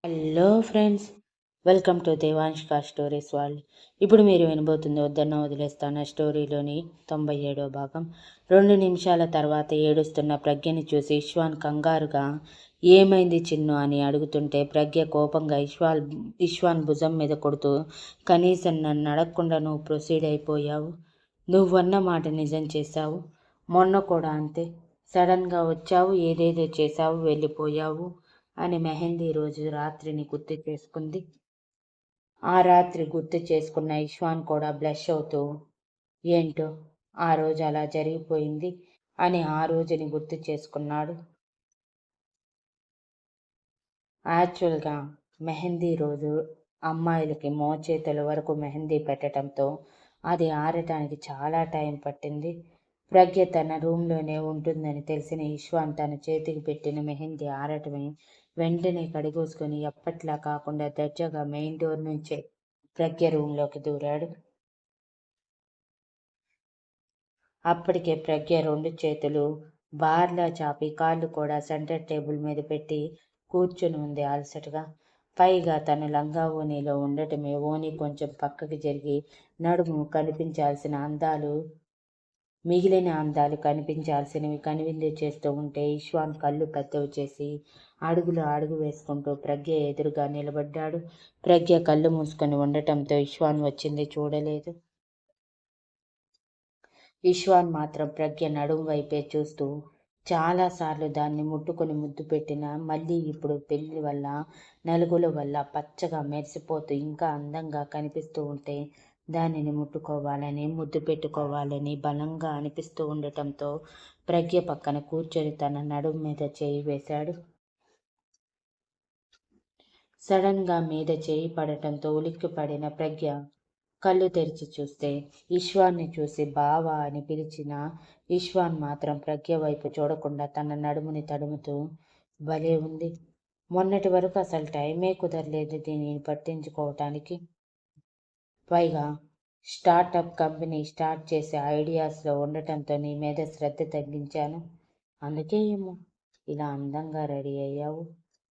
Hello friends, welcome to దేవాంష్కా stories world. ఇప్పుడు మీరు వినబోతుంది వద్దన్న వదిలేస్తాన స్టోరీలోని 97వ భాగం. 2 నిమిషాల తర్వాత ఏడుస్తున్న ప్రజ్ఞని చూసి ఇష్వాన్ కంగారుగా ఏమైంది చిన్ను అని అడుగుతుంటే ప్రజ్ఞ కోపంగా ఇష్వాన్ భుజం మీద కొడుతూ, కనీసం నన్ను అడగకుండా నువ్వు ప్రొసీడ్ అయిపోయావు. నువ్వన్న మాట నిజం చేశావు. మొన్న కూడా అంతే. సడన్గా వచ్చావు, ఏదేదో చేశావు, వెళ్ళిపోయావు అని మెహందీ రోజు రాత్రిని గుర్తు చేసుకుంది. ఆ రాత్రి గుర్తు చేసుకున్న ఇష్వాన్ కూడా బ్లష్ అవుతూ, ఏంటో ఆ రోజు అలా జరిగిపోయింది అని ఆ రోజుని గుర్తు చేసుకున్నాడు. యాక్చువల్గా మెహందీ రోజు అమ్మాయిలకి మోచేతుల వరకు మెహందీ పెట్టడంతో అది ఆరటానికి చాలా టైం పట్టింది. ప్రజ్ఞ తన రూమ్లోనే ఉంటుందని తెలిసిన ఇష్వాన్ తన చేతికి పెట్టిన మెహందీ ఆరటమే వెంటనే కడిగోసుకొని ఎప్పట్లా కాకుండా దర్జాగా మెయిన్ డోర్ నుంచే ప్రజ్ఞ రూంలోకి దూరాడు. అప్పటికే ప్రజ్ఞ 2 చేతులు బార్లా చాపి కాళ్ళు కూడా సెంటర్ టేబుల్ మీద పెట్టి కూర్చుని ఉంది అలసటగా. పైగా తన లంగా ఓణీలో ఉండటమే ఓణీ కొంచెం పక్కకి జరిగి నడుము కనిపించాల్సిన అందాలు మిగిలిన అందాలు కనిపించాల్సినవి కనువిందు చేస్తూ ఉంటే ఇష్వాన్ కళ్ళు పెద్దవి చేసి అడుగు వేసుకుంటూ ప్రజ్ఞ ఎదురుగా నిలబడ్డాడు. ప్రజ్ఞ కళ్ళు మూసుకొని ఉండటంతో ఇష్వాన్ వచ్చింది చూడలేదు. ఇష్వాన్ మాత్రం ప్రజ్ఞ నడుం వైపే చూస్తూ చాలాసార్లు దాన్ని ముట్టుకొని ముద్దు పెట్టినా మళ్ళీ ఇప్పుడు పెళ్లి వల్ల నలుగుల వల్ల పచ్చగా మెరిసిపోతూ ఇంకా అందంగా కనిపిస్తూ ఉంటే దానిని ముట్టుకోవాలని ముద్దు పెట్టుకోవాలని బలంగా అనిపిస్తూ ఉండటంతో ప్రజ్ఞ పక్కన కూర్చొని తన నడుం మీద చేయి వేశాడు. సడన్గా మీద చేయి పడటంతో ఉలిక్కిపడిన ప్రజ్ఞ కళ్ళు తెరిచి చూస్తే ఇష్వాన్ని చూసి బావా అని పిలిచిన ఇష్వాన్ మాత్రం ప్రజ్ఞ వైపు చూడకుండా తన నడుముని తడుముతూ, భలే ఉంది. మొన్నటి వరకు అసలు టైమే కుదరలేదు దీనిని పట్టించుకోవటానికి. పైగా స్టార్టప్ కంపెనీ స్టార్ట్ చేసే ఐడియాస్లో ఉండటంతో నీ మీద శ్రద్ధ తగ్గించాను. అందుకే ఏమో ఇలా అందంగా రెడీ అయ్యావు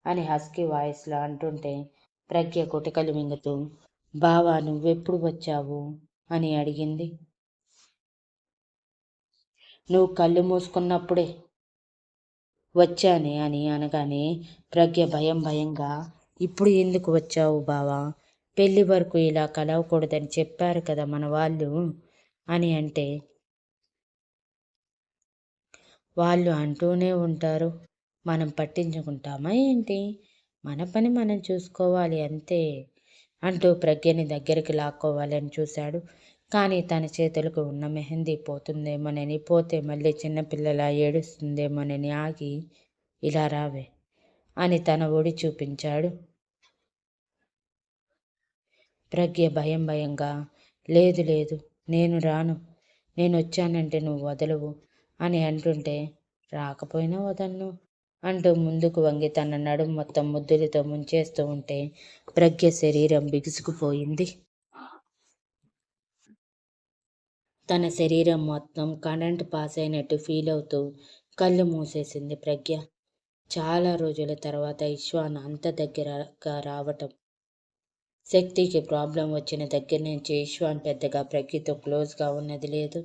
అని హస్కీ వాయిస్లో అంటుంటే ప్రజ్ఞ కుటికలు మింగుతూ, బావా నువ్వెప్పుడు వచ్చావు అని అడిగింది. నువ్వు కళ్ళు మూసుకున్నప్పుడే వచ్చానే అని అనగానే ప్రజ్ఞ భయంగా, ఇప్పుడు ఎందుకు వచ్చావు బావా? పెళ్లి వరకు ఇలా కలవకూడదని చెప్పారు కదా మన వాళ్ళు అని అంటే, వాళ్ళు అంటూనే ఉంటారు, మనం పట్టించుకుంటామా ఏంటి? మన పని మనం చూసుకోవాలి అంతే అంటూ ప్రజ్ఞని దగ్గరికి లాక్కోవాలని చూశాడు. కానీ తన చేతులకు ఉన్న మెహందీ పోతుందేమోనని, పోతే మళ్ళీ చిన్నపిల్లలా ఏడుస్తుందేమోనని ఆగి, ఇలా రావే అని తన ఒడి చూపించాడు. ప్రజ్ఞ భయంగా, లేదు నేను రాను, నేను వచ్చానంటే నువ్వు వదలవు అని అంటుంటే, రాకపోయినా వదలను అంటూ ముందుకు వంగి తన నడుం మొత్తం ముద్దులతో ముంచేస్తూ ఉంటే ప్రజ్ఞ శరీరం బిగుసుకుపోయింది. తన శరీరం మొత్తం కరెంట్ పాస్ అయినట్టు ఫీల్ అవుతూ కళ్ళు మూసేసింది ప్రజ్ఞ. చాలా రోజుల తర్వాత ఇష్వాన్ అంత దగ్గరగా రావటం. శక్తికి ప్రాబ్లం వచ్చిన దగ్గర నుంచి ఇష్వాన్ పెద్దగా ప్రజ్ఞతో క్లోజ్గా ఉన్నది లేదు.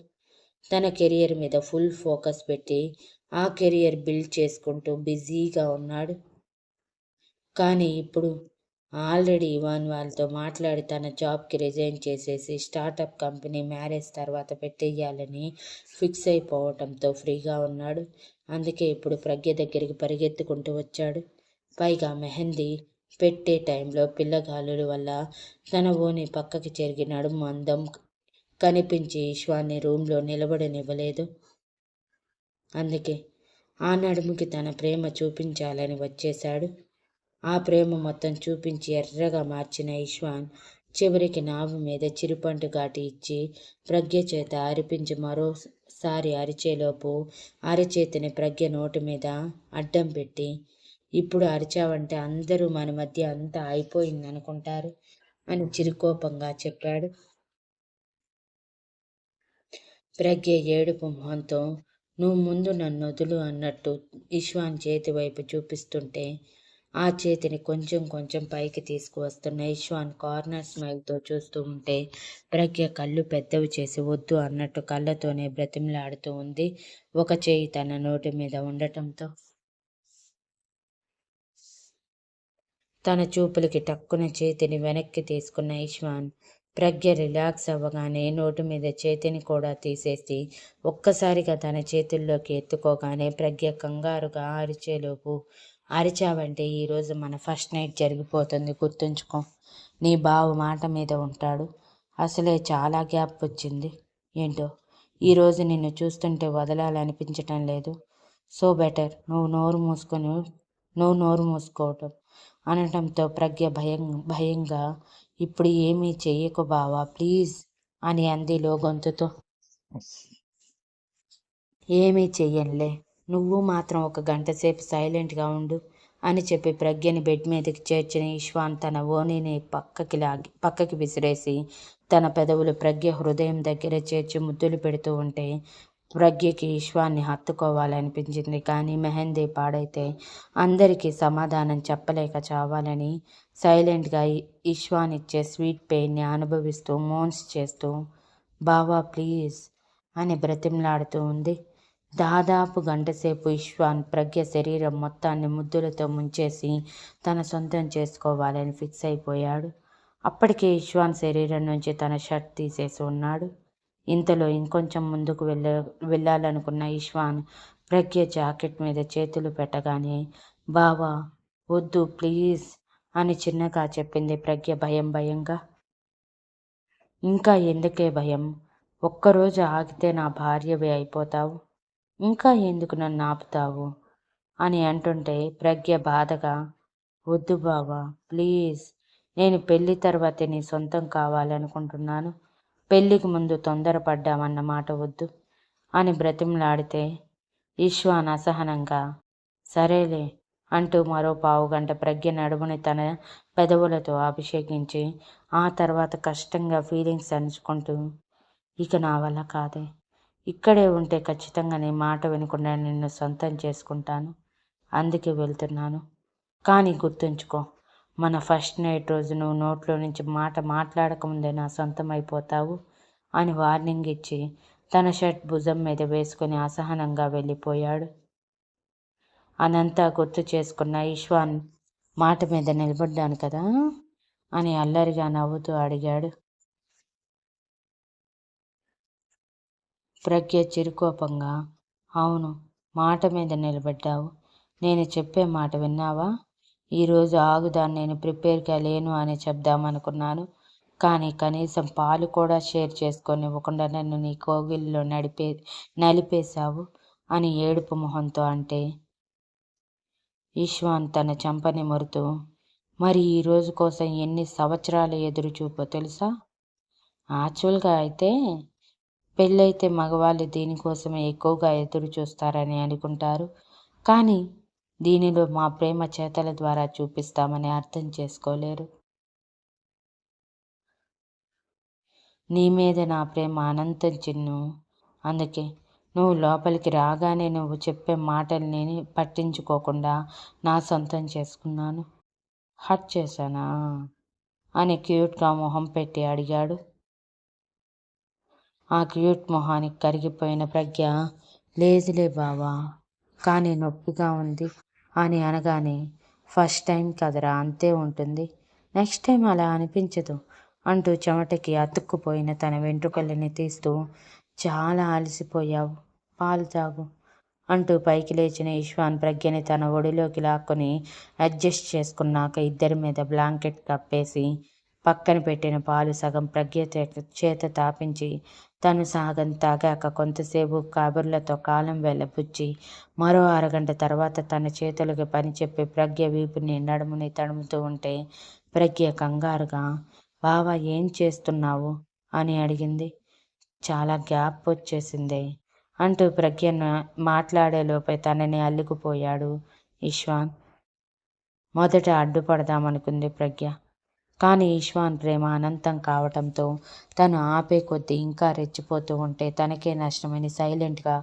తన కెరియర్ మీద ఫుల్ ఫోకస్ పెట్టి ఆ కెరియర్ బిల్డ్ చేసుకుంటూ బిజీగా ఉన్నాడు. కానీ ఇప్పుడు ఆల్రెడీ ఇవాన్ వాళ్ళతో మాట్లాడి తన జాబ్కి రిజైన్ చేసేసి స్టార్టప్ కంపెనీ మ్యారేజ్ తర్వాత పెట్టేయాలని ఫిక్స్ అయిపోవటంతో ఫ్రీగా ఉన్నాడు. అందుకే ఇప్పుడు ప్రజ్ఞ దగ్గరికి పరిగెత్తుకుంటూ వచ్చాడు. పైగా మెహందీ పెట్టే టైంలో పిల్లగాలుల వల్ల తన ఓని పక్కకి చెరిగి నడుము అందం కనిపించి ఇష్వాన్ని రూమ్లో నిలబడనివ్వలేదు. అందుకే ఆ నడుముకి తన ప్రేమ చూపించాలని వచ్చేశాడు. ఆ ప్రేమ మొత్తం చూపించి ఎర్రగా మార్చిన ఇష్వాన్ చివరికి నావు మీద చిరుపంటు ఘాటి ఇచ్చి ప్రజ్ఞ చేత అరిపించి మరోసారి అరిచేలోపు అరచేతిని ప్రజ్ఞ నోటి మీద అడ్డం పెట్టి, ఇప్పుడు అరిచావంటే అందరూ మన మధ్య అంతా అయిపోయిందనుకుంటారు అని చిరుకోపంగా చెప్పాడు. ప్రజ్ఞ ఏడుపు మొహంతో, నువ్వు ముందు నన్ను వదులు అన్నట్టు ఇష్వాన్ చేతి వైపు చూపిస్తుంటే ఆ చేతిని కొంచెం కొంచెం పైకి తీసుకువస్తున్న ఇష్వాన్ కార్నర్ స్మైల్తో చూస్తూ ఉంటే ప్రజ్ఞ కళ్ళు పెద్దవి చేసి వద్దు అన్నట్టు కళ్ళతోనే బ్రతిమలాడుతూ ఉంది. ఒక చేయి తన నోటి మీద ఉండటంతో తన చూపులకి టక్కున చేతిని వెనక్కి తీసుకున్న ఇష్వాన్ ప్రజ్ఞ రిలాక్స్ అవ్వగానే నోటి మీద చేతిని కూడా తీసేసి ఒక్కసారిగా తన చేతుల్లోకి ఎత్తుకోగానే ప్రజ్ఞ కంగారుగా అరిచేలోపు, అరిచావంటే ఈరోజు మన ఫస్ట్ నైట్ జరిగిపోతుంది, గుర్తుంచుకో. నీ బావ మాట మీద ఉంటాడు. అసలే చాలా గ్యాప్ వచ్చింది. ఏంటో ఈరోజు నిన్ను చూస్తుంటే వదలాలనిపించటం లేదు. సో బెటర్ నువ్వు నోరు మూసుకోవటం అనటంతో ప్రజ్ఞ భయంగా ఇప్పుడు ఏమీ చెయ్యకు బావా ప్లీజ్ అని అంది గొంతుతో. ఏమీ చెయ్యనులే, నువ్వు మాత్రం ఒక గంట సేపు సైలెంట్గా ఉండు అని చెప్పి ప్రజ్ఞని బెడ్ మీదకి చేర్చిన ఇష్వాన్ తన ఓణిని పక్కకి విసిరేసి తన పెదవులు ప్రజ్ఞ హృదయం దగ్గర చేర్చి ముద్దులు పెడుతూ ఉంటే ప్రజ్ఞకి ఇష్వాన్ని హత్తుకోవాలనిపించింది. కానీ మెహందీ పాడైతే అందరికీ సమాధానం చెప్పలేక చావాలని సైలెంట్గా ఇష్వాన్ ఇచ్చే స్వీట్ పెయిన్ని అనుభవిస్తూ మోన్స్ చేస్తూ బావా ప్లీజ్ అని బ్రతిమలాడుతూ ఉంది. దాదాపు గంటసేపు ఇష్వాన్ ప్రజ్ఞ శరీరం మొత్తాన్ని ముద్దులతో ముంచేసి తన సొంతం చేసుకోవాలని ఫిక్స్ అయిపోయాడు. అప్పటికే ఇష్వాన్ శరీరం నుంచి తన షర్ట్ తీసేసి ఉన్నాడు. ఇంతలో ఇంకొంచెం ముందుకు వెళ్ళాలనుకున్న ఇష్వాన్ ప్రజ్ఞ జాకెట్ మీద చేతులు పెట్టగానే బావా వద్దు ప్లీజ్ అని చిన్నగా చెప్పింది ప్రజ్ఞ భయంగా. ఇంకా ఎందుకే భయం? ఒక్కరోజు ఆగితే నా భార్యవి అయిపోతావు. ఇంకా ఎందుకు నన్ను ఆపుతావు అని అంటుంటే ప్రజ్ఞ బాధగా వద్దు బావా ప్లీజ్, నేను పెళ్లి తర్వాతే నీ సొంతం కావాలనుకుంటున్నాను. పెళ్లికి ముందు తొందరపడ్డామన్నమాట వద్దు అని బ్రతిమలాడితే ఇష్వాన్ అసహనంగా సరేలే అంటూ మరో పావుగంట ప్రజ్ఞ నడుముని తన పెదవులతో అభిషేకించి ఆ తర్వాత కష్టంగా ఫీలింగ్స్ అణుచుకుంటూ ఇక నా వల్ల కాదే, ఇక్కడే ఉంటే ఖచ్చితంగా నీ మాట వినకుండా నిన్ను సొంతం చేసుకుంటాను, అందుకే వెళ్తున్నాను. కానీ గుర్తుంచుకో, మన ఫస్ట్ నైట్ రోజు నువ్వు నోట్లో నుంచి మాట మాట్లాడకముందే నా సొంతం అయిపోతావు అని వార్నింగ్ ఇచ్చి తన షర్ట్ భుజం మీద వేసుకుని అసహనంగా వెళ్ళిపోయాడు. అనంతా గుర్తు చేసుకున్న ఇష్వాన్ మాట మీద నిలబడ్డాను కదా అని అల్లరిగా నవ్వుతూ అడిగాడు. ప్రజ్ఞ చిరుకోపంగా అవును, మాట మీద నిలబడ్డావు. నేను చెప్పే మాట విన్నావా? ఈరోజు ఆగుదాన్ని నేను ప్రిపేర్గా లేను అని చెప్దామనుకున్నాను. కానీ కనీసం పాలు కూడా షేర్ చేసుకొనివ్వకుండా నన్ను నీ కోగిలిలో నలిపేశావు అని ఏడుపు మొహంతో అంటే ఇష్వాన్ తన చెంపని మురుతూ మరి ఈ రోజు కోసం ఎన్ని సంవత్సరాలు ఎదురు చూపో తెలుసా? యాక్చువల్గా అయితే పెళ్ళైతే మగవాళ్ళు దీనికోసమే ఎక్కువగా ఎదురు చూస్తారని అనుకుంటారు. కానీ దీనిలో మా ప్రేమ చేతల ద్వారా చూపిస్తామని అర్థం చేసుకోలేరు. నీ మీద నా ప్రేమ అనంతం చిన్ను. అందుకే నువ్వు లోపలికి రాగానే నువ్వు చెప్పే మాటల్ని పట్టించుకోకుండా నా సొంతం చేసుకున్నాను. హర్ట్ చేశానా అని క్యూట్గా మొహం పెట్టి అడిగాడు. ఆ క్యూట్ మొహానికి కరిగిపోయిన ప్రజ్ఞ లేదులే బావా, కానీ నొప్పిగా ఉంది అని అనగానే ఫస్ట్ టైం కదరా, అంతే ఉంటుంది, నెక్స్ట్ టైం అలా అనిపించదు అంటూ చెమటకి అతుక్కుపోయిన తన వెంట్రుకలని తీస్తూ చాలా అలసిపోయావు, పాలు తాగు అంటూ పైకి లేచిన ఇష్వాన్ ప్రజ్ఞని తన ఒడిలోకి లాక్కొని అడ్జస్ట్ చేసుకున్నాక ఇద్దరి మీద బ్లాంకెట్ కప్పేసి పక్కన పెట్టిన పాలు సగం ప్రజ్ఞ చేత తాపించి తను సగం తాగాక కొంతసేపు కబుర్లతో కాలం వెళ్ళబుచ్చి మరో అరగంట తర్వాత తన చేతులకి పని చెప్పి ప్రజ్ఞ వీపుని నడుముని తడుముతూ ఉంటే ప్రజ్ఞ కంగారుగా బావా ఏం చేస్తున్నావు అని అడిగింది. చాలా గ్యాప్ వచ్చేసింది అంటూ ప్రజ్ఞ మాట్లాడేలోపే తనని అల్లుకుపోయాడు ఇష్వాన్. మొదట అడ్డుపడదామనుకుంది ప్రజ్ఞ. కానీ ఇష్వాన్ ప్రేమ అనంతం కావటంతో తను ఆపే కొద్దీ ఇంకా రెచ్చిపోతూ ఉంటే తనకే నష్టమని సైలెంట్గా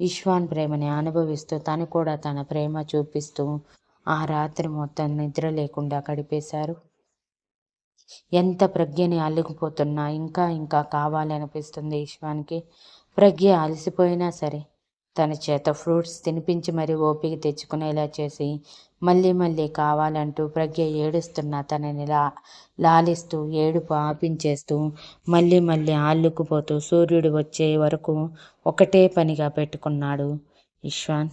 ఇష్వాన్ ప్రేమని అనుభవిస్తూ తను కూడా తన ప్రేమ చూపిస్తూ ఆ రాత్రి మొత్తం నిద్ర లేకుండా గడిపేశారు. ఎంత ప్రజ్ఞని అల్లుకుపోతున్నా ఇంకా ఇంకా కావాలనిపిస్తుంది ఈశ్వానికి. ప్రజ్ఞ అలసిపోయినా సరే తన చేత ఫ్రూట్స్ తినిపించి మరీ ఓపిక తెచ్చుకునేలా చేసి మళ్ళీ మళ్ళీ కావాలంటూ ప్రజ్ఞ ఏడుస్తున్నా తనని లాలిస్తూ ఏడుపు ఆపించేస్తూ మళ్ళీ మళ్ళీ అల్లుకుపోతూ సూర్యుడు వచ్చే వరకు ఒకటే పనిగా పెట్టుకున్నాడు ఇష్వాన్.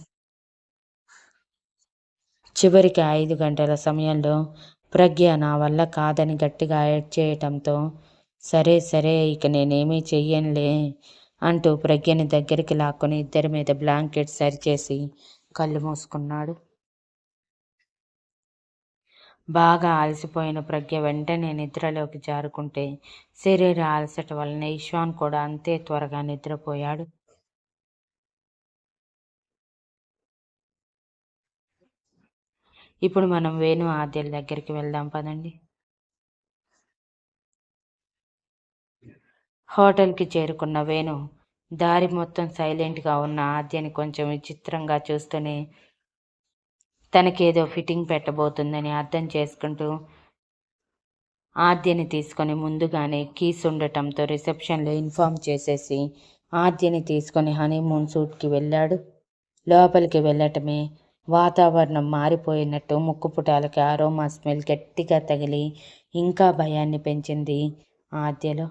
చివరికి 5 గంటల సమయంలో ప్రజ్ఞ నా వల్ల కాదని గట్టిగా ఏడ్చేయటంతో సరే సరే ఇక నేనేమీ చెయ్యనులే అంటూ ప్రజ్ఞని దగ్గరికి లాక్కొని ఇద్దరి మీద బ్లాంకెట్ సరిచేసి కళ్ళు మూసుకున్నాడు. బాగా అలసిపోయిన ప్రజ్ఞ వెంటనే నిద్రలోకి జారుకుంటే శరీర అలసట వలన ఇష్వాన్ కూడా అంతే త్వరగా నిద్రపోయాడు. ఇప్పుడు మనం వేణు ఆద్యల దగ్గరికి వెళ్దాం పదండి. హోటల్కి చేరుకున్న వేణు దారి మొత్తం సైలెంట్గా ఉన్న ఆద్యని కొంచెం విచిత్రంగా చూస్తూనే తనకేదో ఫిట్టింగ్ పెట్టబోతుందని అర్థం చేసుకుంటూ ఆద్యని తీసుకొని ముందుగానే కీస్ ఉండటంతో రిసెప్షన్లో ఇన్ఫామ్ చేసేసి ఆద్యని తీసుకొని హనీమూన్ సూట్కి వెళ్ళాడు. లోపలికి వెళ్ళటమే వాతావరణం మారిపోయినట్టు ముక్కుపుటాలకి ఆరోమా స్మెల్ గట్టిగా తగిలి ఇంకా భయాన్ని పెంచింది ఆద్యలో.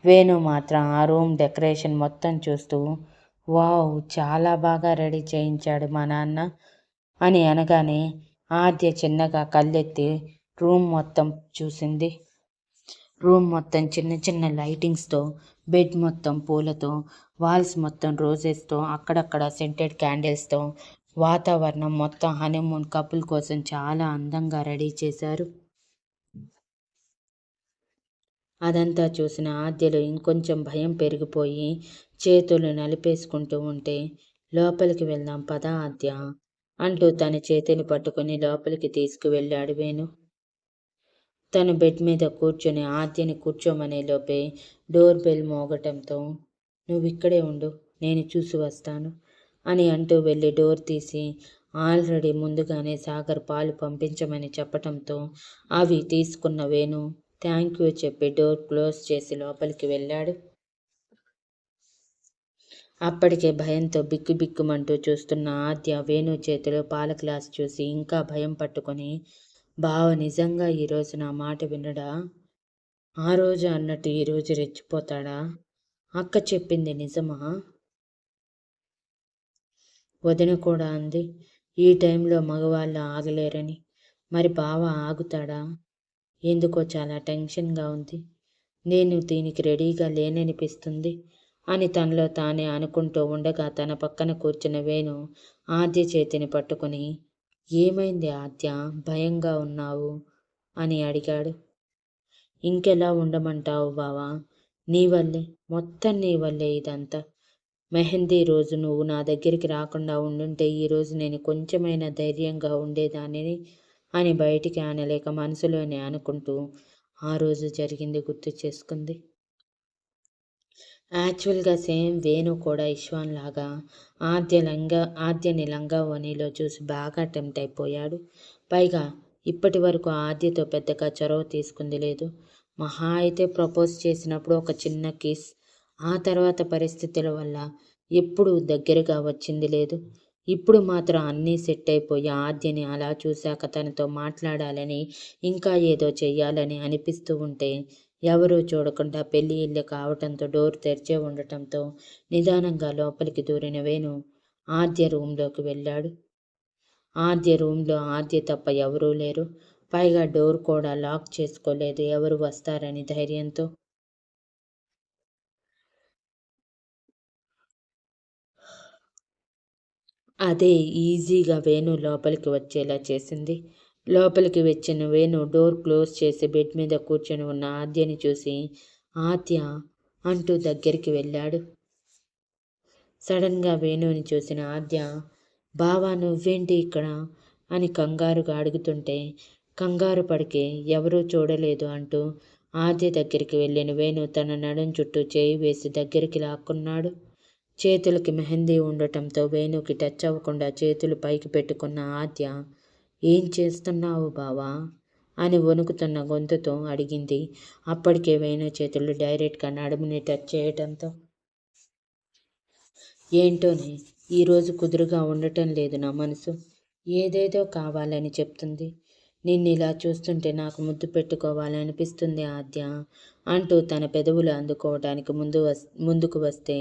వేణు మాత్రం ఆ రూమ్ డెకరేషన్ మొత్తం చూస్తూ వావ్ చాలా బాగా రెడీ చేయించాడు మా నాన్న అని అనగానే ఆద్య చిన్నగా కళ్ళెత్తి రూమ్ మొత్తం చూసింది. రూమ్ మొత్తం చిన్న చిన్న లైటింగ్స్తో, బెడ్ మొత్తం పూలతో, వాల్స్ మొత్తం రోజెస్తో, అక్కడక్కడ సెంటెడ్ క్యాండిల్స్తో వాతావరణం మొత్తం హనీమూన్ కపుల్ కోసం చాలా అందంగా రెడీ చేశారు. అదంతా చూసిన ఆద్యలో ఇంకొంచెం భయం పెరిగిపోయి చేతులు నలిపేసుకుంటూ ఉంటే లోపలికి వెళ్దాం పద ఆద్య అంటూ తన చేతిని పట్టుకుని లోపలికి తీసుకువెళ్ళాడు వేణు. తను బెడ్ మీద కూర్చొని ఆద్యని కూర్చోమనే లోపే డోర్ బెల్ మోగటంతో నువ్విక్కడే ఉండు నేను చూసి వస్తాను అని అంటూ వెళ్ళి డోర్ తీసి ఆల్రెడీ ముందుగానే సాగర్ పాలు పంపించమని చెప్పటంతో అవి తీసుకున్న వేణు థ్యాంక్ యూ చెప్పి డోర్ క్లోజ్ చేసి లోపలికి వెళ్ళాడు. అప్పటికే భయంతో బిక్కుబిక్కుమంటూ చూస్తున్న ఆద్య వేణు చేతిలో పాల గ్లాస్ చూసి ఇంకా భయం పట్టుకొని బావ నిజంగా ఈరోజు నా మాట వినడా? ఆ రోజు అన్నట్టు ఈరోజు రెచ్చిపోతాడా? అక్క చెప్పింది నిజమా? వదిన కూడా అంది ఈ టైంలో మగవాళ్ళు ఆగలేరని. మరి బావ ఆగుతాడా? ఎందుకో చాలా టెన్షన్గా ఉంది. నేను దీనికి రెడీగా లేననిపిస్తుంది అని తనలో తానే అనుకుంటూ ఉండగా తన పక్కన కూర్చున్న వేణు ఆద్య చేతిని పట్టుకుని ఏమైంది ఆద్య భయంగా ఉన్నావు అని అడిగాడు. ఇంకెలా ఉండమంటావు బావా? నీ వల్లే మొత్తం నీ వల్లే ఇదంతా. మెహందీ రోజు నువ్వు నా దగ్గరికి రాకుండా ఉండుంటే ఈరోజు నేను కొంచెమైనా ధైర్యంగా ఉండేదానిని అని బయటికి అనలేక మనసులోనే అనుకుంటూ ఆ రోజు జరిగింది గుర్తు చేసుకుంది. యాక్చువల్గా సేమ్ వేణు కూడా ఇష్వాన్ లాగా ఆద్యని లంగా ఓణీలో చూసి బాగా టెంప్ట్ అయిపోయాడు. పైగా ఇప్పటి వరకు ఆద్యతో పెద్దగా చొరవ తీసుకుంది లేదు. మహా అయితే ప్రపోజ్ చేసినప్పుడు ఒక చిన్న కిస్, ఆ తర్వాత పరిస్థితుల వల్ల ఎప్పుడూ దగ్గరగా వచ్చింది లేదు. ఇప్పుడు మాత్రం అన్నీ సెట్ అయిపోయి ఆద్యని అలా చూశాక తనతో మాట్లాడాలని ఇంకా ఏదో చెయ్యాలని అనిపిస్తూ ఉంటే ఎవరూ చూడకుండా పెళ్లి ఇల్లు కావటంతో డోర్ తెరిచే ఉండటంతో నిదానంగా లోపలికి దూరిన వేణు ఆద్య రూంలోకి వెళ్ళాడు. ఆద్య రూంలో ఆద్య తప్ప ఎవరూ లేరు. పైగా డోర్ కూడా లాక్ చేసుకోలేదు ఎవరు వస్తారని ధైర్యంతో. అదే ఈజీగా వేణు లోపలికి వచ్చేలా చేసింది. లోపలికి వచ్చిన వేణు డోర్ క్లోజ్ చేసి బెడ్ మీద కూర్చొని ఉన్న ఆద్యని చూసి ఆద్య అంటూ దగ్గరికి వెళ్ళాడు. సడన్గా వేణుని చూసిన ఆద్య బావా నువ్వేంటి ఇక్కడ అని కంగారుగా అడుగుతుంటే కంగారు పడికే ఎవరూ చూడలేదు అంటూ ఆద్య దగ్గరికి వెళ్ళిన వేణు తన నడుం చుట్టూ చేయి వేసి దగ్గరికి లాక్కున్నాడు. చేతులకి మెహందీ ఉండటంతో వేణుకి టచ్ అవ్వకుండా చేతులు పైకి పెట్టుకున్న ఆద్య, ఏం చేస్తున్నావు బావా అని వణుకుతున్న గొంతుతో అడిగింది. అప్పటికే వేణు చేతులు డైరెక్ట్గా నడుముని టచ్ చేయటంతో, ఏంటోనే ఈరోజు కుదురుగా ఉండటం లేదు నా మనసు. ఏదేదో కావాలని చెప్తుంది. నిన్నిలా చూస్తుంటే నాకు ముద్దు పెట్టుకోవాలనిపిస్తుంది ఆద్య అంటూ తన పెదవులు అందుకోవటానికి ముందుకు వస్తే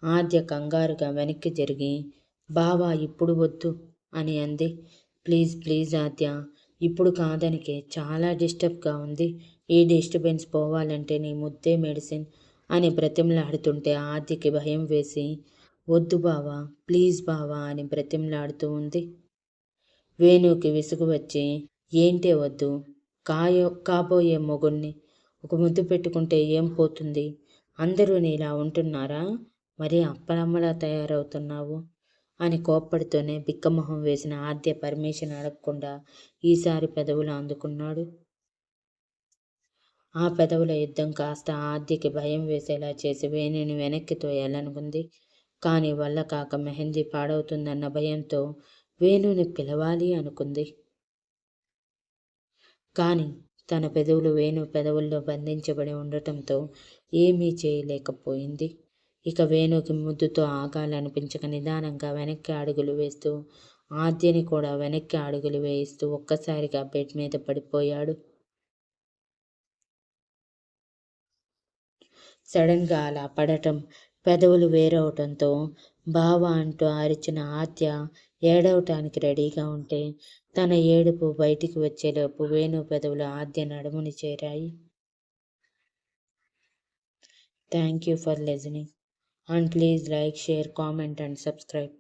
ఆద్య కంగారుగా వెనక్కి జరిగి, బావా ఇప్పుడు వద్దు అని అంది. ప్లీజ్ ప్లీజ్ ఆద్య, ఇప్పుడు కాదనికే చాలా డిస్టర్బ్గా ఉంది. ఈ డిస్టర్బెన్స్ పోవాలంటే నీ ముద్దే మెడిసిన్ అని బ్రతిమలాడుతుంటే ఆద్యకి భయం వేసి, వద్దు బావా ప్లీజ్ బావా అని బ్రతిమలాడుతూ ఉంది. వేణుకి విసుగు వచ్చి, ఏంటే వద్దు, కాబోయే మొగుణ్ణి ఒక ముద్దు పెట్టుకుంటే ఏం పోతుంది? అందరూ నీలా ఉంటున్నారా? మరీ అప్పలమ్మలా తయారవుతున్నావు అని కోప్పడుతూనే బిక్కమొహం వేసిన ఆద్య పర్మిషన్ అడగకుండా ఈసారి పెదవులు అందుకున్నాడు. ఆ పెదవుల యుద్ధం కాస్త ఆద్యకి భయం వేసేలా చేసి వేణుని వెనక్కి తోయాలనుకుంది. కానీ వల్ల కాక మెహందీ పాడవుతుందన్న భయంతో వేణుని పిలవాలి అనుకుంది. కానీ తన పెదవులు వేణు పెదవుల్లో బంధించబడి ఉండటంతో ఏమీ చేయలేకపోయింది. ఇక వేణుకి ముద్దుతో ఆగాలనిపించక నిదానంగా వెనక్కి అడుగులు వేస్తూ ఆద్యని కూడా వెనక్కి అడుగులు వేయిస్తూ ఒక్కసారిగా బెడ్ మీద పడిపోయాడు. సడన్గా అలా పడటం, పెదవులు వేరవటంతో బావ అంటూ అరిచిన ఆద్య ఏడవటానికి రెడీగా ఉంటే తన ఏడుపు బయటికి వచ్చేలోపు వేణు పెదవులు ఆద్య నడుముని చేరాయి. Thank you for listening and please like, share, comment and subscribe.